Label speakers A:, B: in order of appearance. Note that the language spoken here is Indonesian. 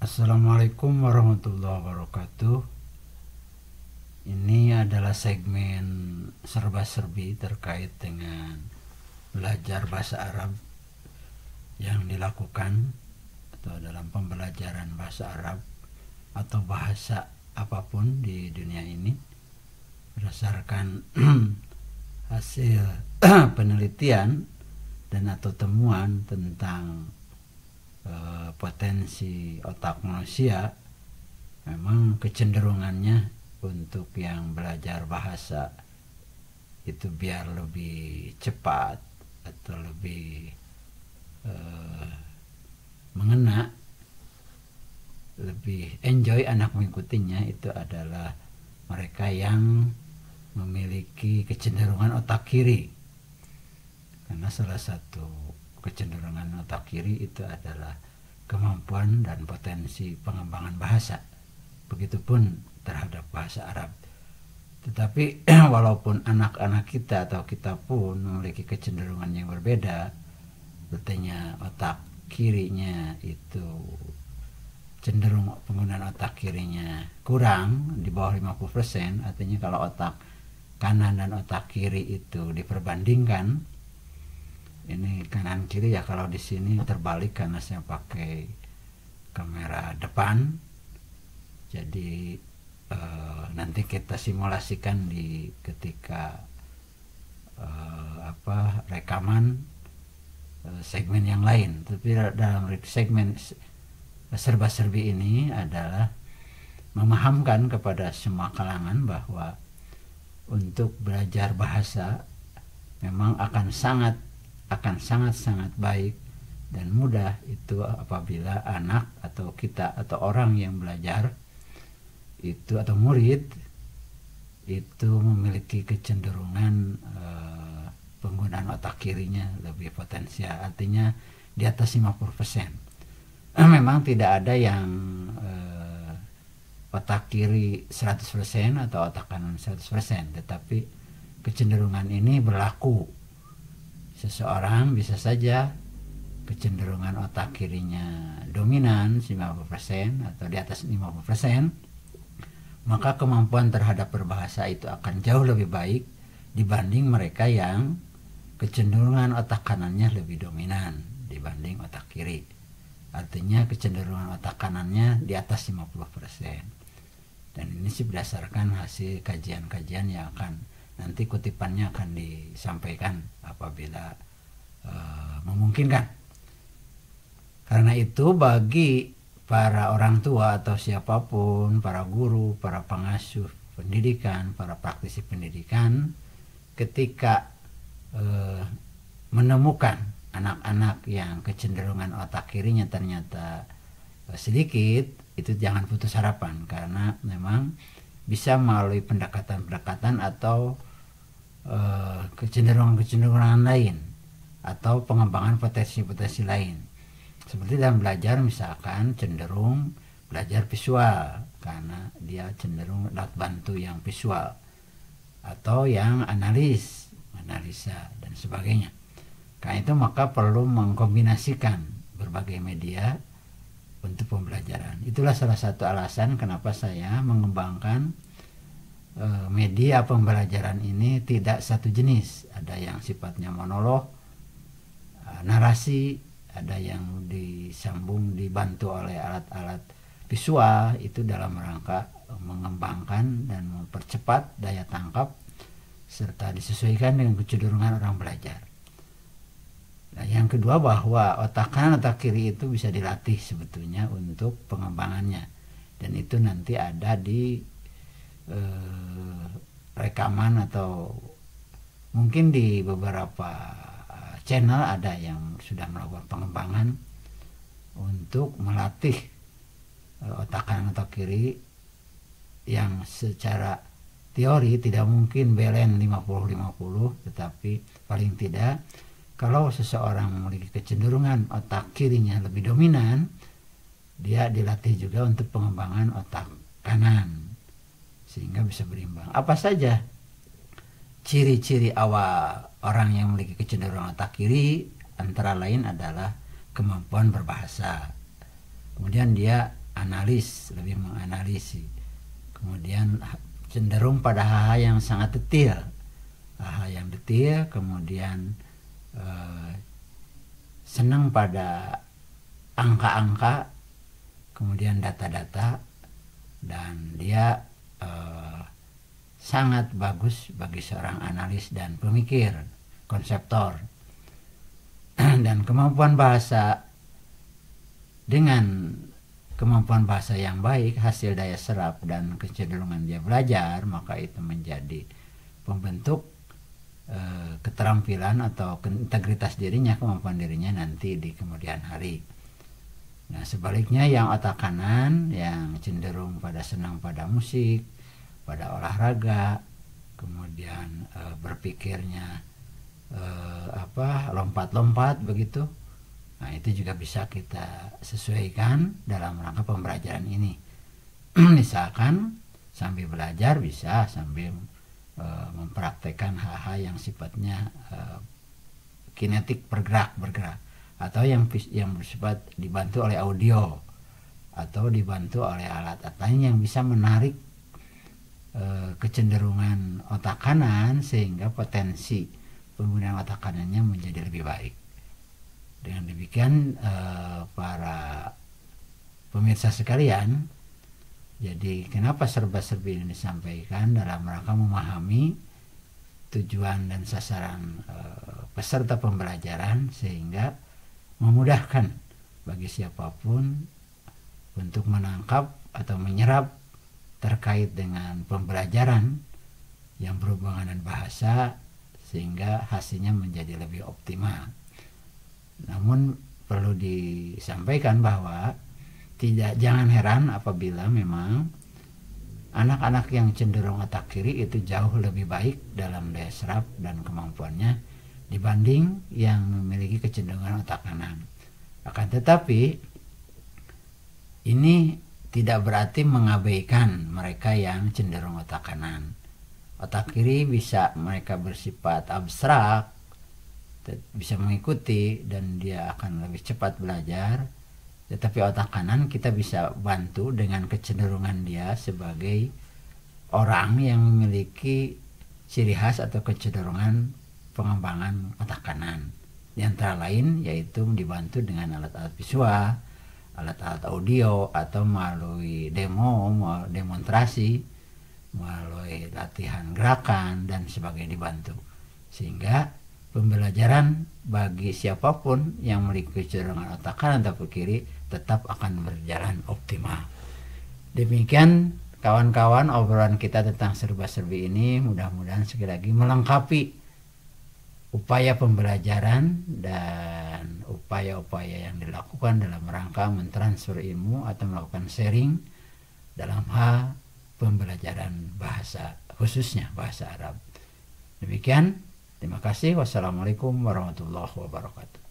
A: Assalamualaikum warahmatullahi wabarakatuh. Ini adalah segmen serba-serbi terkait dengan belajar bahasa Arab yang dilakukan atau dalam pembelajaran bahasa Arab atau bahasa apapun di dunia ini berdasarkan hasil penelitian dan atau temuan tentang potensi otak manusia. Memang kecenderungannya untuk yang belajar bahasa itu biar lebih cepat atau lebih mengena, lebih enjoy anak mengikutinya, itu adalah mereka yang memiliki kecenderungan otak kiri. Karena salah satu kecenderungan otak kiri itu adalah kemampuan dan potensi pengembangan bahasa. Begitupun terhadap bahasa Arab. Tetapi walaupun anak-anak kita atau kita pun memiliki kecenderungan yang berbeda, artinya otak kirinya itu cenderung penggunaan otak kirinya kurang di bawah 50%, artinya kalau otak kanan dan otak kiri itu diperbandingkan, ini kanan kiri ya, kalau di sini terbalik karena saya pakai kamera depan. Jadi nanti kita simulasikan di ketika rekaman segmen yang lain. Tapi dalam segmen serba-serbi ini adalah memahamkan kepada semua kalangan bahwa untuk belajar bahasa memang akan sangat baik dan mudah itu apabila anak atau kita atau orang yang belajar itu atau murid itu memiliki kecenderungan penggunaan otak kirinya lebih potensial, artinya di atas 50%. Memang tidak ada yang otak kiri 100% atau otak kanan 100%, tetapi kecenderungan ini berlaku. Seseorang bisa saja kecenderungan otak kirinya dominan 50% atau di atas 50%, maka kemampuan terhadap berbahasa itu akan jauh lebih baik dibanding mereka yang kecenderungan otak kanannya lebih dominan dibanding otak kiri. Artinya kecenderungan otak kanannya di atas 50%. Dan ini sih berdasarkan hasil kajian-kajian yang akan nanti kutipannya akan disampaikan apabila memungkinkan. Karena itu bagi para orang tua atau siapapun, para guru, para pengasuh pendidikan, para praktisi pendidikan, ketika menemukan anak-anak yang kecenderungan otak kirinya ternyata sedikit, itu jangan putus harapan, karena memang bisa melalui pendekatan-pendekatan atau kecenderungan-kecenderungan lain atau pengembangan potensi-potensi lain. Seperti dalam belajar misalkan cenderung belajar visual karena dia cenderung alat bantu yang visual, atau yang analisa dan sebagainya. Karena itu maka perlu mengkombinasikan berbagai media untuk pembelajaran. Itulah salah satu alasan kenapa saya mengembangkan media pembelajaran ini tidak satu jenis. Ada yang sifatnya monolog, narasi, ada yang disambung dibantu oleh alat-alat visual, itu dalam rangka mengembangkan dan mempercepat daya tangkap serta disesuaikan dengan kecenderungan orang belajar. Nah, yang kedua bahwa otak kanan otak kiri itu bisa dilatih sebetulnya untuk pengembangannya, dan itu nanti ada di rekaman atau mungkin di beberapa channel ada yang sudah melakukan pengembangan untuk melatih otak kanan otak kiri yang secara teori tidak mungkin balance 50-50, tetapi paling tidak kalau seseorang memiliki kecenderungan otak kirinya lebih dominan, dia dilatih juga untuk pengembangan otak kanan sehingga bisa berimbang. Apa saja ciri-ciri awal orang yang memiliki kecenderungan otak kiri? Antara lain adalah kemampuan berbahasa. Kemudian dia analis, lebih menganalisi. Kemudian cenderung pada hal-hal yang sangat detail, kemudian senang pada angka-angka, kemudian data-data, dan dia sangat bagus bagi seorang analis dan pemikir, konseptor. Dan kemampuan bahasa, dengan kemampuan bahasa yang baik, hasil daya serap dan kecenderungan dia belajar, maka itu menjadi pembentuk keterampilan atau integritas dirinya, kemampuan dirinya nanti di kemudian hari. Nah, sebaliknya yang otak kanan, yang cenderung pada senang pada musik, pada olahraga, kemudian berpikirnya lompat-lompat begitu. Nah, itu juga bisa kita sesuaikan dalam rangka pembelajaran ini. Misalkan sambil belajar bisa sambil mempraktekkan hal-hal yang sifatnya kinetik, bergerak, atau yang bersifat dibantu oleh audio atau dibantu oleh alat lain yang bisa menarik kecenderungan otak kanan sehingga potensi penggunaan otak kanannya menjadi lebih baik. Dengan demikian para pemirsa sekalian, jadi kenapa serba-serbi ini disampaikan dalam rangka memahami tujuan dan sasaran peserta pembelajaran sehingga memudahkan bagi siapapun untuk menangkap atau menyerap terkait dengan pembelajaran yang berhubungan dengan bahasa sehingga hasilnya menjadi lebih optimal. Namun perlu disampaikan bahwa jangan heran apabila memang anak-anak yang cenderung otak kiri itu jauh lebih baik dalam daya serap dan kemampuannya dibanding yang memiliki kecenderungan otak kanan. Akan tetapi ini tidak berarti mengabaikan mereka yang cenderung otak kanan. Otak kiri bisa mereka bersifat abstrak, bisa mengikuti dan dia akan lebih cepat belajar. Tetapi otak kanan kita bisa bantu dengan kecenderungan dia sebagai orang yang memiliki ciri khas atau kecenderungan pengembangan otak kanan. Di antara lain yaitu dibantu dengan alat-alat visual, alat-alat audio, atau melalui demonstrasi, melalui latihan gerakan dan sebagainya dibantu. Sehingga pembelajaran bagi siapapun yang memiliki kecenderungan otak kanan atau kiri tetap akan berjalan optimal. Demikian kawan-kawan obrolan kita tentang serba-serbi ini, mudah-mudahan sekali lagi melengkapi upaya pembelajaran dan upaya-upaya yang dilakukan dalam rangka mentransfer ilmu atau melakukan sharing dalam hal pembelajaran bahasa, khususnya bahasa Arab. Demikian. Terima kasih. Wassalamualaikum warahmatullahi wabarakatuh.